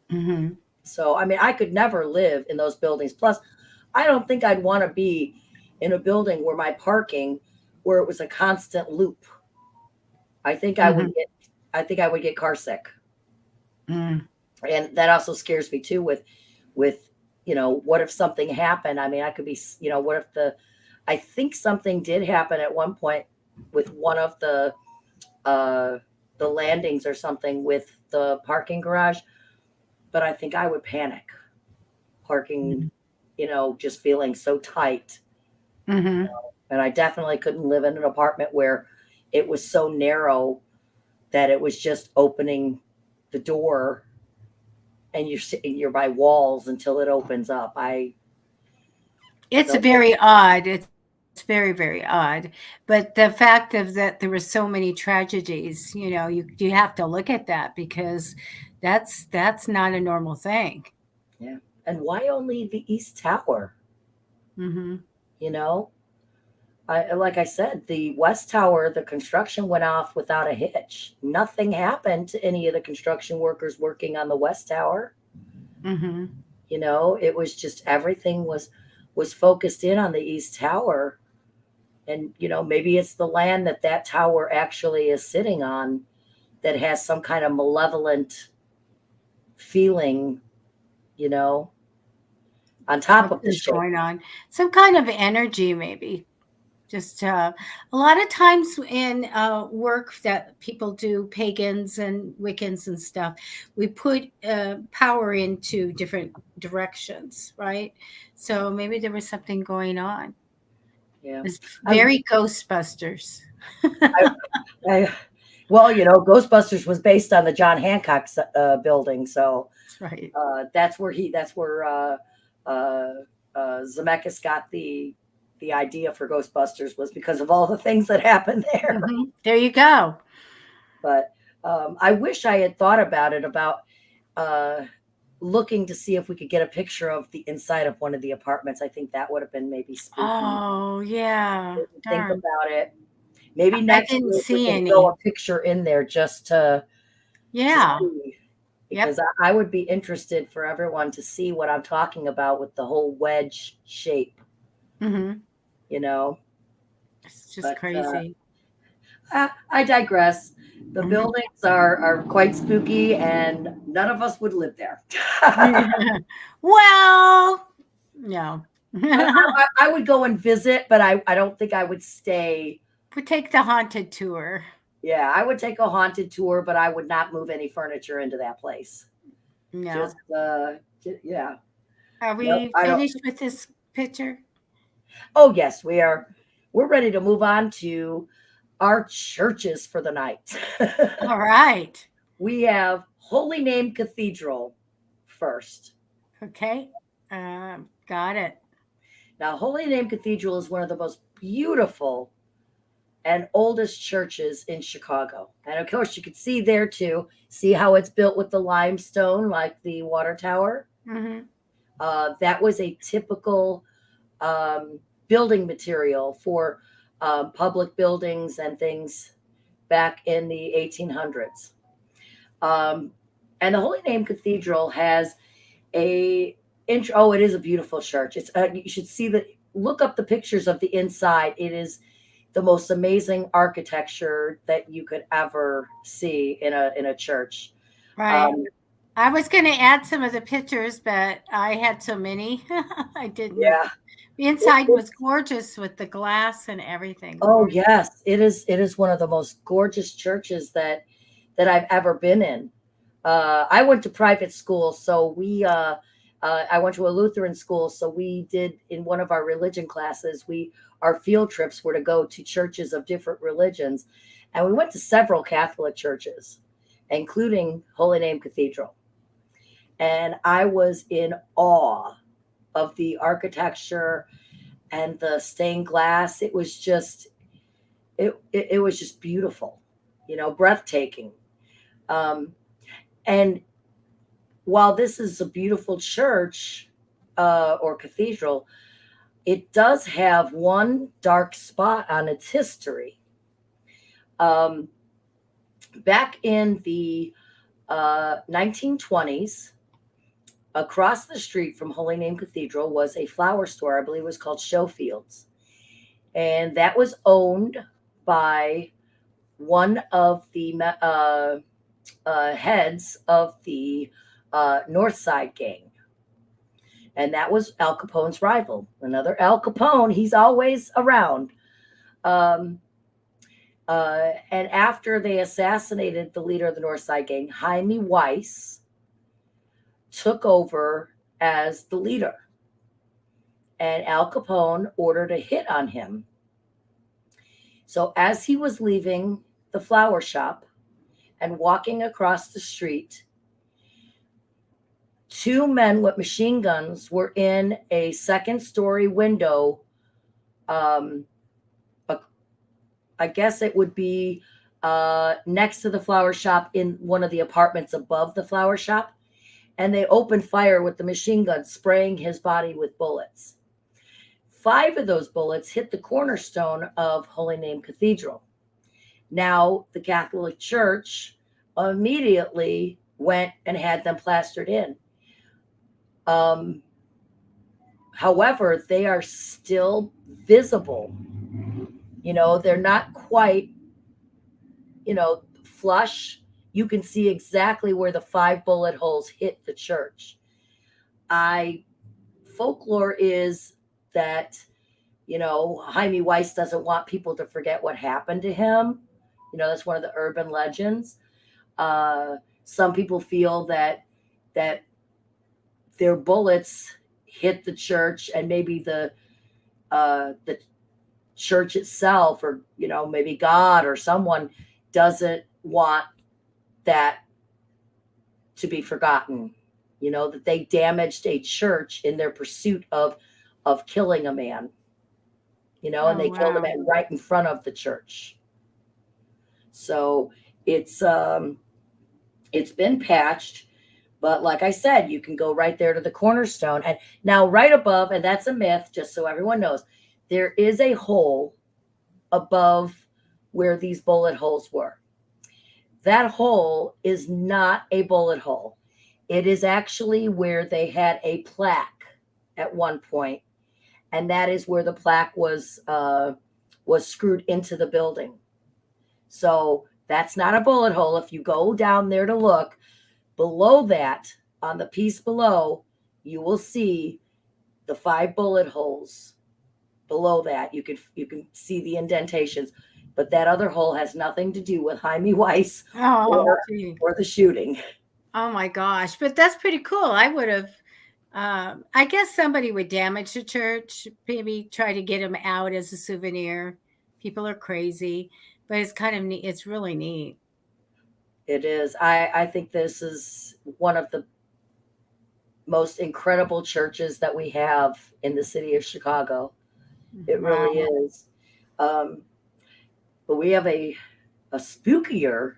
Speaker 1: Mm-hmm.
Speaker 2: So, I mean, I could never live in those buildings. Plus, I don't think I'd want to be in a building where it was a constant loop. I think I would get car sick.
Speaker 1: Mm.
Speaker 2: And that also scares me too with what if something happened? I mean, I could be, what if I think something did happen at one point with one of the landings or something with the parking garage, but I think I would panic parking, just feeling so tight.
Speaker 1: Mm-hmm.
Speaker 2: And I definitely couldn't live in an apartment where it was so narrow that it was just opening the door and you're by walls until it opens up.
Speaker 1: It's very odd. It's very, very odd. But the fact of that there were so many tragedies, you have to look at that because that's not a normal thing.
Speaker 2: Yeah. And why only the East Tower?
Speaker 1: Mm-hmm.
Speaker 2: Like I said, the West Tower, the construction went off without a hitch. Nothing happened to any of the construction workers working on the West Tower.
Speaker 1: Mm-hmm.
Speaker 2: It was just everything was focused in on the East Tower. And, maybe it's the land that tower actually is sitting on that has some kind of malevolent feeling, on top of the
Speaker 1: Something's
Speaker 2: shape.
Speaker 1: going on. Some kind of energy, maybe. Just a lot of times in work that people do, pagans and Wiccans and stuff, we put power into different directions, right? So maybe there was something going on.
Speaker 2: Yeah.
Speaker 1: It's
Speaker 2: I,
Speaker 1: very Ghostbusters.
Speaker 2: I, I, well, Ghostbusters was based on the John Hancock building. So
Speaker 1: That's right.
Speaker 2: that's where Zemeckis got the idea for Ghostbusters, was because of all the things that happened there.
Speaker 1: There you go.
Speaker 2: But I wish I had thought about uh, looking to see if we could get a picture of the inside of one of the apartments. I think that would have been maybe spooky.
Speaker 1: Oh, yeah.
Speaker 2: Think
Speaker 1: Darn.
Speaker 2: about it. Maybe
Speaker 1: I
Speaker 2: next
Speaker 1: didn't
Speaker 2: week we
Speaker 1: see
Speaker 2: can throw
Speaker 1: any.
Speaker 2: a picture in there just to
Speaker 1: Yeah.
Speaker 2: see,
Speaker 1: Yep.
Speaker 2: because I would be interested for everyone to see what I'm talking about with the whole wedge shape,
Speaker 1: hmm
Speaker 2: you know.
Speaker 1: It's just
Speaker 2: But
Speaker 1: crazy.
Speaker 2: I digress. The
Speaker 1: Mhm.
Speaker 2: buildings are quite spooky, and none of us would live there.
Speaker 1: Well, no.
Speaker 2: I would go and visit, but I don't think I would stay.
Speaker 1: We take the haunted tour.
Speaker 2: Yeah, I would take a haunted tour, but I would not move any furniture into that place. Just,
Speaker 1: No.
Speaker 2: yeah.
Speaker 1: Are
Speaker 2: No,
Speaker 1: we
Speaker 2: I don't.
Speaker 1: finished with this picture?
Speaker 2: Oh, yes, we are. We're ready to move on to our churches for the night.
Speaker 1: All right.
Speaker 2: We have Holy Name Cathedral first.
Speaker 1: Okay. Got it.
Speaker 2: Now, Holy Name Cathedral is one of the most beautiful and oldest churches in Chicago. And of course, you can see there too, see how it's built with the limestone, like the water tower.
Speaker 1: hmm
Speaker 2: That was a typical building material for public buildings and things back in the 1800s. Um, and the Holy Name Cathedral has a oh, it is a beautiful church. It's you should see the look up the pictures of the inside. It is the most amazing architecture that you could ever see in a church.
Speaker 1: Right.
Speaker 2: Um,
Speaker 1: I was going to add some of the pictures, but I had so many. I didn't.
Speaker 2: yeah.
Speaker 1: The inside was gorgeous with the glass and everything.
Speaker 2: Oh yes, it is. It is one of the most gorgeous churches that I've ever been in. I went to private school, so I went to a Lutheran school, so we did in one of our religion classes. Our field trips were to go to churches of different religions, and we went to several Catholic churches, including Holy Name Cathedral. And I was in awe of the architecture and the stained glass. It was just beautiful, breathtaking. Um, and while this is a beautiful church or cathedral, it does have one dark spot on its history. Um, Back in the 1920s, across the street from Holy Name Cathedral was a flower store. I believe it was called Showfields. And that was owned by one of the heads of the North Side gang. And that was Al Capone's rival. Another Al Capone, he's always around. Um, and after they assassinated the leader of the North Side gang, Jaime Weiss took over as the leader. And Al Capone ordered a hit on him. So as he was leaving the flower shop and walking across the street, two men with machine guns were in a second-story window. Um, I guess it would be next to the flower shop in one of the apartments above the flower shop. And they opened fire with the machine gun, spraying his body with bullets. 5 of those bullets hit the cornerstone of Holy Name Cathedral. Now, the Catholic Church immediately went and had them plastered in. However, they are still visible They're not quite, flush. You can see exactly where the 5 bullet holes hit the church. Folklore is that, Jaime Weiss doesn't want people to forget what happened to him. That's one of the urban legends. Some people feel that their bullets hit the church, and maybe the church itself, or maybe God or someone, doesn't want that to be forgotten. That they damaged a church in their pursuit of killing a man. And
Speaker 1: Oh,
Speaker 2: they killed a
Speaker 1: wow.
Speaker 2: man right in front of the church. So it's been patched, but like I said, you can go right there to the cornerstone. And now right above, and that's a myth, just so everyone knows, there is a hole above where these bullet holes were. That hole is not a bullet hole. It is actually where they had a plaque at one point, and that is where the plaque was screwed into the building. So that's not a bullet hole. If you go down there to look, below that, on the piece below, you will see the 5 bullet holes. Below that, you can see the indentations, but that other hole has nothing to do with Jaime Weiss
Speaker 1: Oh,
Speaker 2: or
Speaker 1: gee.
Speaker 2: the shooting.
Speaker 1: Oh my gosh. But that's pretty cool. I would have, I guess somebody would damage the church, maybe try to get them out as a souvenir. People are crazy, but it's kind of neat. It's really neat.
Speaker 2: It is. I think this is one of the most incredible churches that we have in the city of Chicago. It really
Speaker 1: Wow.
Speaker 2: is. Um, but we have a spookier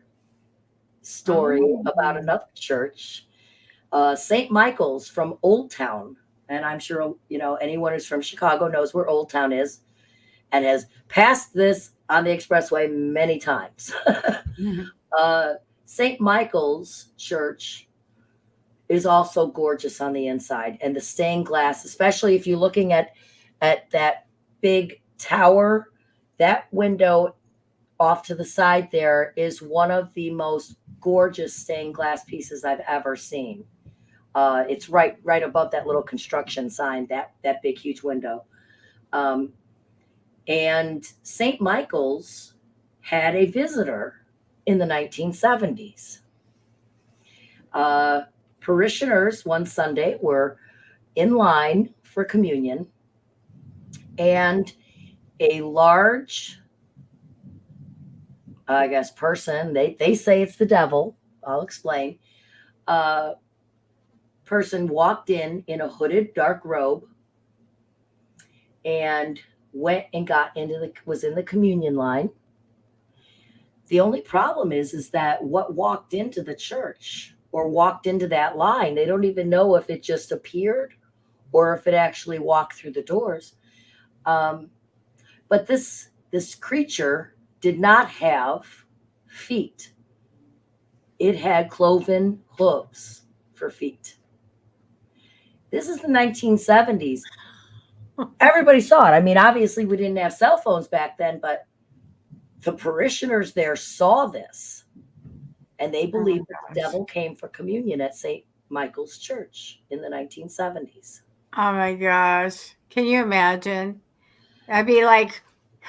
Speaker 2: story about
Speaker 1: Oh,
Speaker 2: another church, St. Michael's from Old Town. And I'm sure, anyone who's from Chicago knows where Old Town is and has passed this on the expressway many times. uh, St. Michael's Church is also gorgeous on the inside, and the stained glass, especially if you're looking at that big tower, that window off to the side there is one of the most gorgeous stained glass pieces I've ever seen. It's right above that little construction sign, that big huge window. Um, and St. Michael's had a visitor in the 1970s. Parishioners one Sunday were in line for communion, and a large, I guess, person, they say it's the devil, I'll explain, person walked in a hooded dark robe and went and was in the communion line. The only problem is that what walked into the church or walked into that line, they don't even know if it just appeared or if it actually walked through the doors. But this creature did not have feet. It had cloven hooves for feet. This is the 1970s. Everybody saw it. I mean, obviously we didn't have cell phones back then, but the parishioners there saw this, and they
Speaker 1: oh my
Speaker 2: believed that the
Speaker 1: gosh.
Speaker 2: devil came for communion at St. Michael's Church in the 1970s.
Speaker 1: Oh my gosh. Can you imagine? I'd be like,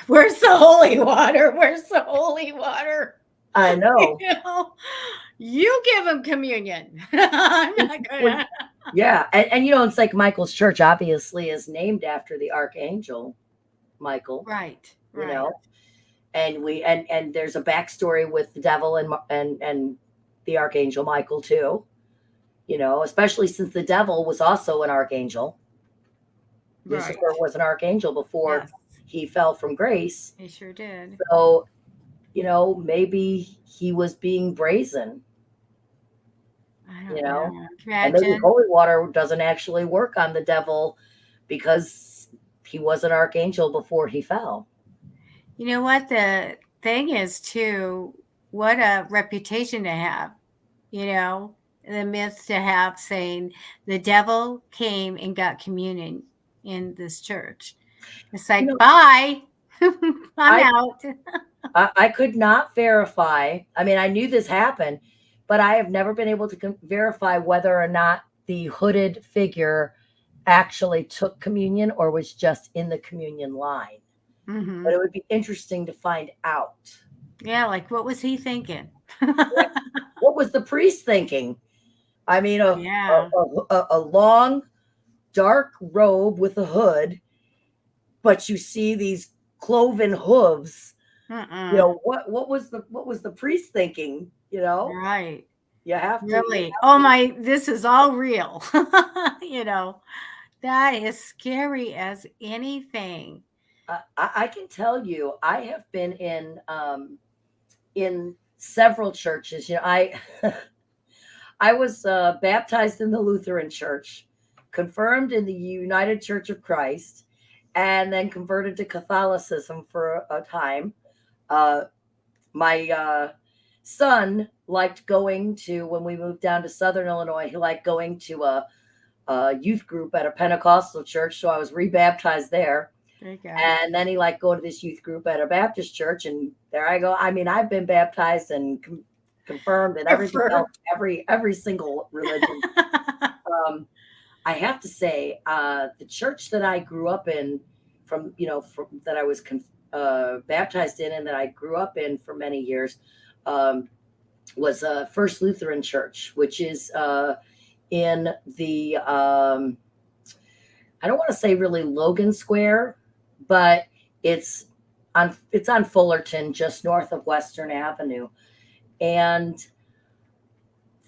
Speaker 1: where's the holy water? Where's the holy water?
Speaker 2: I know.
Speaker 1: You know, you give them communion. I'm not
Speaker 2: Well,
Speaker 1: gonna.
Speaker 2: yeah, and it's like Michael's Church obviously is named after the archangel Michael.
Speaker 1: Right,
Speaker 2: You
Speaker 1: right.
Speaker 2: know, and there's a backstory with the devil and the archangel Michael too. Especially since the devil was also an archangel.
Speaker 1: Right.
Speaker 2: Lucifer was an archangel before
Speaker 1: Yes,
Speaker 2: he fell from grace.
Speaker 1: he sure did.
Speaker 2: So, maybe he was being brazen,
Speaker 1: I
Speaker 2: you
Speaker 1: don't
Speaker 2: know,
Speaker 1: know. Can you
Speaker 2: and maybe
Speaker 1: imagine?
Speaker 2: holy water doesn't actually work on the devil because he was an archangel before he fell.
Speaker 1: You know what the thing is too? What a reputation to have. You know, the myth to have saying the devil came and got communion in this church. It's
Speaker 2: You
Speaker 1: like,
Speaker 2: know,
Speaker 1: bye. I'm
Speaker 2: I,
Speaker 1: out.
Speaker 2: I could not verify. I mean, I knew this happened, but I have never been able to verify whether or not the hooded figure actually took communion or was just in the communion line. But
Speaker 1: Hmm.
Speaker 2: it would be interesting to find out.
Speaker 1: Yeah, like what was he thinking?
Speaker 2: What was the priest thinking? I mean,
Speaker 1: Yeah.
Speaker 2: a long, dark robe with a hood, but you see these cloven hooves.
Speaker 1: Mm-mm.
Speaker 2: What was the priest thinking?
Speaker 1: Right.
Speaker 2: You
Speaker 1: Really.
Speaker 2: have
Speaker 1: Oh
Speaker 2: to.
Speaker 1: my, this is all real. you know, that is scary as anything.
Speaker 2: I can tell you, I have been in several churches. I was baptized in the Lutheran Church, confirmed in the United Church of Christ, and then converted to Catholicism for a time. Uh, my son liked going to, when we moved down to Southern Illinois, he liked going to a youth group at a Pentecostal church. So I was rebaptized there.
Speaker 1: There you go.
Speaker 2: And then he liked going to this youth group at a Baptist church. And there I go. I mean, I've been baptized and confirmed and everything else,
Speaker 1: Prefer.
Speaker 2: every single religion. Um, I have to say, the church that I grew up in, that I was baptized in and that I grew up in for many years, um, was First Lutheran Church, which is in the I don't want to say really Logan Square, but it's on Fullerton, just north of Western Avenue, and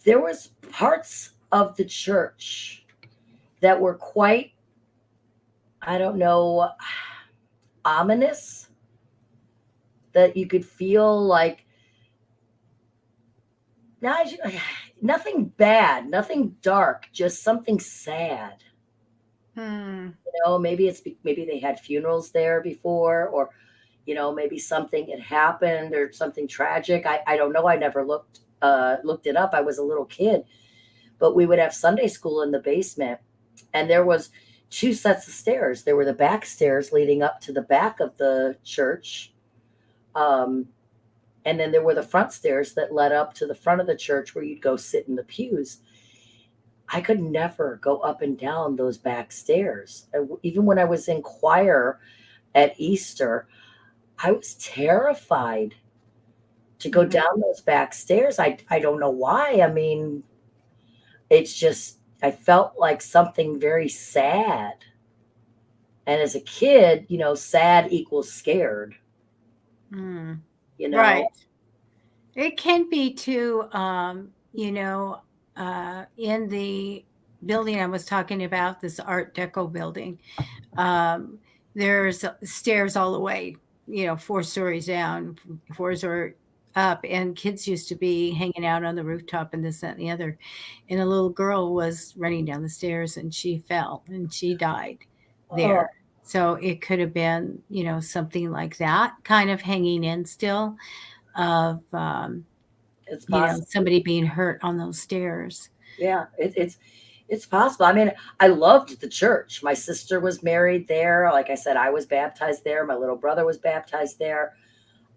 Speaker 2: there was parts of the church that were quite, I don't know, ominous, that you could feel like not, nothing bad, nothing dark, just something sad.
Speaker 1: Hmm.
Speaker 2: Maybe they had funerals there before, or maybe something had happened or something tragic. I don't know. I never looked it up. I was a little kid, but we would have Sunday school in the basement, and there was two sets of stairs. There were the back stairs leading up to the back of the church, um, and then there were the front stairs that led up to the front of the church where you'd go sit in the pews. I could never go up and down those back stairs. Even when I was in choir at Easter, I was terrified to go
Speaker 1: Mhm.
Speaker 2: down those back stairs. I don't know why. I mean, it's just, I felt like something very sad. And as a kid, sad equals scared,
Speaker 1: Mm.
Speaker 2: you know.
Speaker 1: Right. It can be too, in the building I was talking about, this Art Deco building, um, there's stairs all the way, 4 stories down, 4 stories up, and kids used to be hanging out on the rooftop and this, that, and the other. And a little girl was running down the stairs and she fell and she died there.
Speaker 2: Oh,
Speaker 1: So it could have been, something like that kind of hanging in still of,
Speaker 2: it's possible.
Speaker 1: somebody being hurt on those stairs.
Speaker 2: Yeah, it's possible. I mean, I loved the church. My sister was married there. Like I said, I was baptized there. My little brother was baptized there.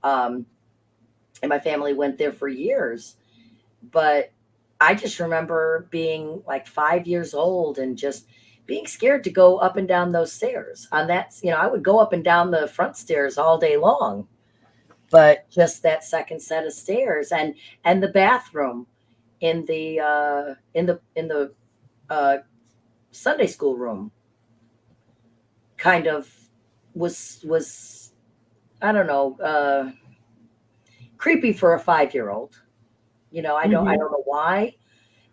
Speaker 2: Um, and my family went there for years. But I just remember being like 5 years old and just being scared to go up and down those stairs. I would go up and down the front stairs all day long, but just that second set of stairs and the bathroom in the uh, Sunday school room kind of was I don't know, creepy for a 5-year-old. I
Speaker 1: Mhm.
Speaker 2: don't know why.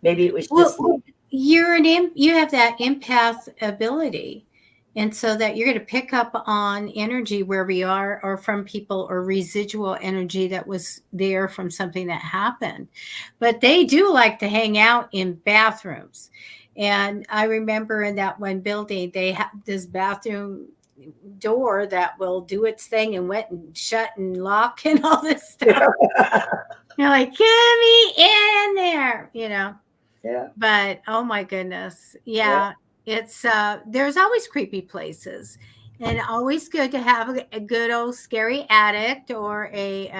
Speaker 2: Maybe it was just
Speaker 1: Well, you have that empath ability, and so that you're going to pick up on energy where we are, or from people, or residual energy that was there from something that happened. But they do like to hang out in bathrooms, and I remember in that one building they have this bathroom door that will do its thing and wet and shut and lock and all this stuff. You're like, get me in there.
Speaker 2: yeah,
Speaker 1: But oh my goodness.
Speaker 2: yeah.
Speaker 1: Yeah, it's there's always creepy places. And always good to have a good old scary attic or
Speaker 2: The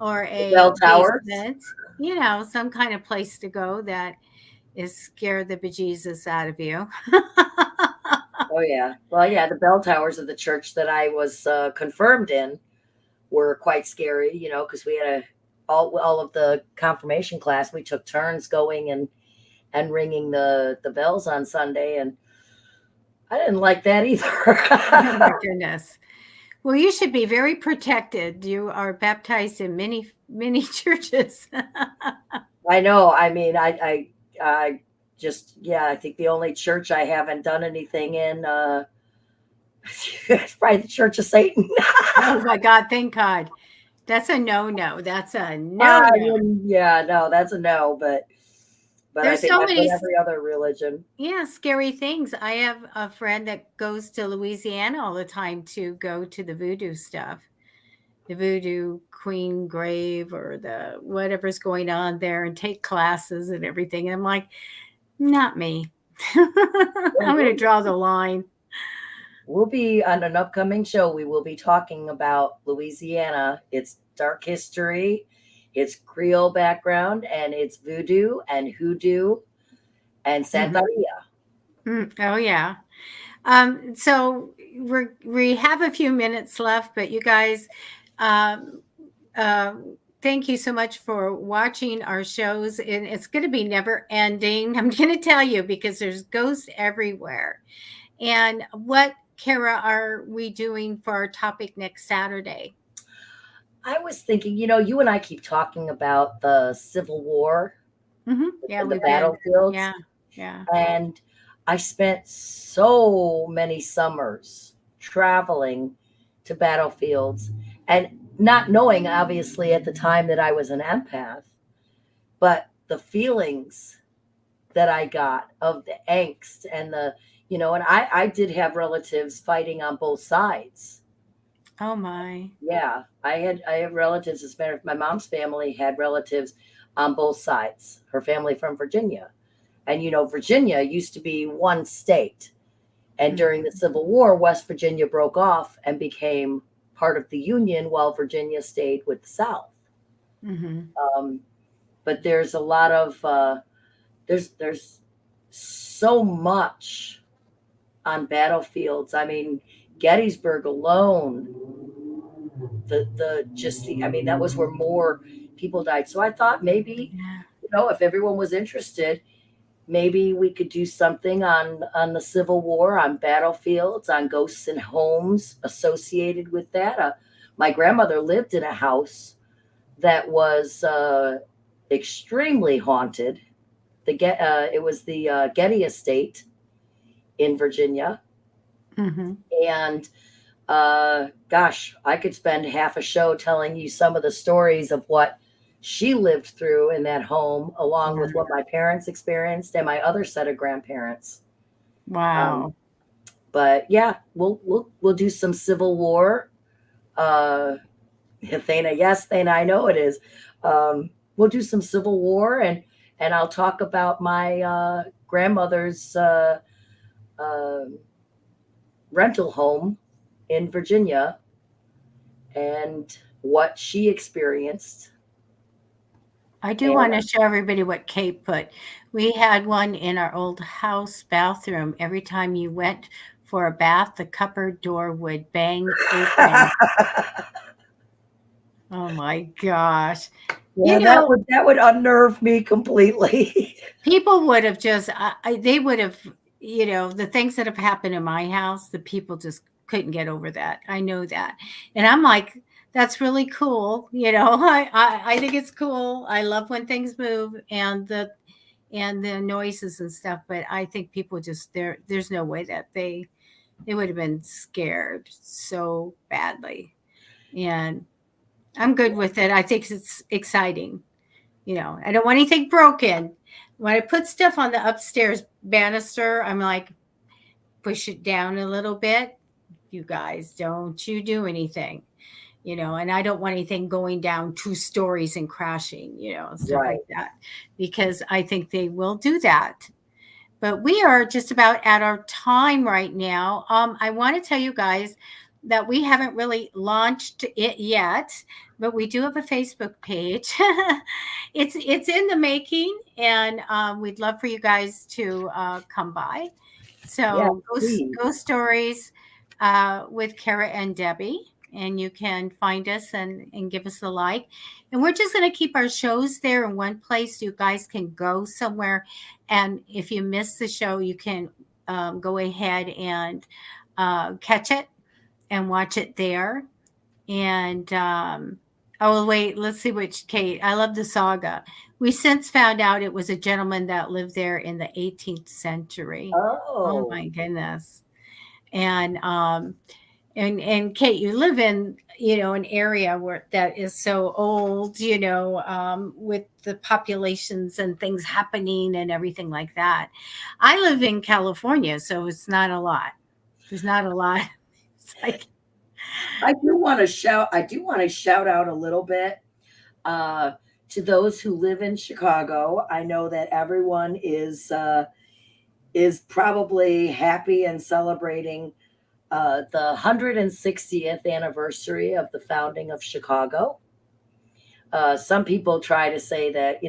Speaker 1: a
Speaker 2: bell towers.
Speaker 1: basement, you know, some kind of place to go that is scare the bejesus out of you.
Speaker 2: Oh yeah. Well, yeah, the bell towers of the church that I was confirmed in were quite scary, you know, because we had all of the confirmation class. We took turns going and ringing the bells on Sunday, and I didn't like that
Speaker 1: Oh my
Speaker 2: either.
Speaker 1: goodness. Well, you should be very protected. You are baptized in many churches.
Speaker 2: I know. I mean, I just, yeah. I think the only church I haven't done anything in is probably the Church of Satan.
Speaker 1: Oh my God, thank God. That's a no-no. That's a
Speaker 2: I
Speaker 1: no-no.
Speaker 2: wouldn't. Yeah, no, that's a no. But I
Speaker 1: There's
Speaker 2: think
Speaker 1: so
Speaker 2: I've
Speaker 1: many
Speaker 2: done every other religion.
Speaker 1: yeah, scary things. I have a friend that goes to Louisiana all the time to go to the voodoo stuff, the voodoo queen grave or the whatever's going on there and take classes and everything. And I'm like, not me.
Speaker 2: Well,
Speaker 1: I'm going to draw the line.
Speaker 2: we'll be on an upcoming show. We will be talking about Louisiana, its dark history, its Creole background, and its voodoo and hoodoo and
Speaker 1: Mhm.
Speaker 2: Santeria.
Speaker 1: Oh yeah. So we have a few minutes left, but you guys, um, uh, thank you so much for watching our shows, and it's going to be never ending. I'm going to tell you because there's ghosts everywhere. And what, Cara, are we doing for our topic next Saturday?
Speaker 2: I was thinking, you know, you and I keep talking about the Civil War
Speaker 1: Yeah,
Speaker 2: and the
Speaker 1: we've been.
Speaker 2: battlefields.
Speaker 1: Yeah, yeah.
Speaker 2: And I spent so many summers traveling to battlefields and not knowing, obviously, at the time that I was an empath, but the feelings that I got of the angst and the, you know, and I did have relatives fighting on both sides.
Speaker 1: Oh my.
Speaker 2: Yeah, I have relatives. As a matter of my mom's family had relatives on both sides. Her family from Virginia, and you know, Virginia used to be one state. And during the Civil War, West Virginia broke off and became part of the Union, while Virginia stayed with the South.
Speaker 1: Mm-hmm.
Speaker 2: Um, but there's a lot of there's so much on battlefields. I mean, Gettysburg alone, the just the I mean, that was where more people died. So I thought maybe,
Speaker 1: Yeah.
Speaker 2: you know, if everyone was interested, maybe we could do something on the Civil War, on battlefields, on ghosts and homes associated with that. My grandmother lived in a house that was extremely haunted. It was the Getty Estate in Virginia,
Speaker 1: Mm-hmm.
Speaker 2: and gosh, I could spend half a show telling you some of the stories of what she lived through in that home, along with what my parents experienced and my other set of grandparents. Um,
Speaker 1: Wow.
Speaker 2: but yeah, we'll do some Civil War. Uh, Thana, yes, Thana, I know it is. We'll do some Civil War, and I'll talk about my grandmother's uh, rental home in Virginia and what she experienced.
Speaker 1: I do
Speaker 2: And
Speaker 1: want to show everybody what Kate put. We had one in our old house bathroom. Every time you went for a bath, the cupboard door would bang open. Oh my gosh. You
Speaker 2: yeah,
Speaker 1: know,
Speaker 2: that would unnerve me completely.
Speaker 1: people would have just, they would have, you know, the things that have happened in my house, the people just couldn't get over that. I know that. And I'm like, that's really cool. You know, I think it's cool. I love when things move and the noises and stuff. But I think people just there's no way that they would have been scared so badly. And I'm good with it. I think it's exciting. You know, I don't want anything broken. When I put stuff on the upstairs banister, I'm like, push it down a little bit. You guys, don't you do anything, you know, and I don't want anything going down 2 stories and crashing, you know, stuff
Speaker 2: Right.
Speaker 1: like that, because I think they will do that. But we are just about at our time right now. I want to tell you guys that we haven't really launched it yet, but we do have a Facebook page. It's in the making, and we'd love for you guys to come by.
Speaker 2: Yeah,
Speaker 1: So
Speaker 2: please.
Speaker 1: Ghost Stories with Cara and Debbie, and you can find us and give us a like. And we're just going to keep our shows there in one place. You guys can go somewhere, and if you miss the show, you can go ahead and catch it and watch it there. And oh wait, let's see which Kate. I love the saga. We since found out it was a gentleman that lived there in the 18th century. Oh
Speaker 2: Oh,
Speaker 1: my goodness. And and Kate, you live in, an area where that is so old, with the populations and things happening and everything like that. I live in California, so it's not a lot. There's not a lot. It's like,
Speaker 2: I do want to shout out a little bit uh, to those who live in Chicago. I know that everyone is probably happy and celebrating the 160th anniversary of the founding of Chicago. Some people try to say that,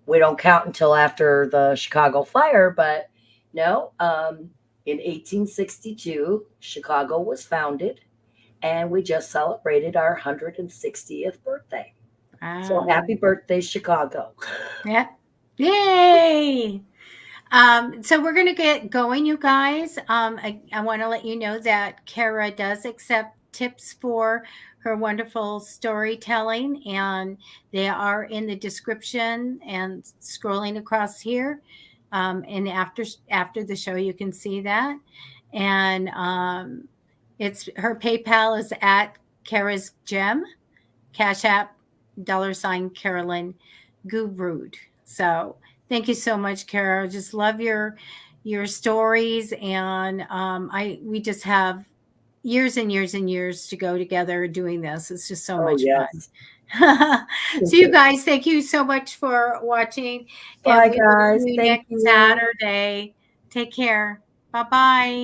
Speaker 2: we don't count until after the Chicago fire, but no. In 1862, Chicago was founded, and we just celebrated our 160th birthday. So
Speaker 1: wow.
Speaker 2: happy birthday, Chicago.
Speaker 1: Yeah. Yay. So we're going to get going, you guys. I want to let you know that Cara does accept tips for her wonderful storytelling, and they are in the description and scrolling across here. And after the show, you can see that. And it's her PayPal is at Cara's Gem, Cash App $Carolyn Gubrud. So thank you so much, Cara. Just love your stories, and we just have years and years and years to go together doing this. It's just so
Speaker 2: Oh,
Speaker 1: much fun.
Speaker 2: yes.
Speaker 1: So you guys, thank you so much for watching, and
Speaker 2: Bye,
Speaker 1: we will see
Speaker 2: guys.
Speaker 1: you
Speaker 2: Thank
Speaker 1: next
Speaker 2: you.
Speaker 1: Saturday. Take care. Bye bye.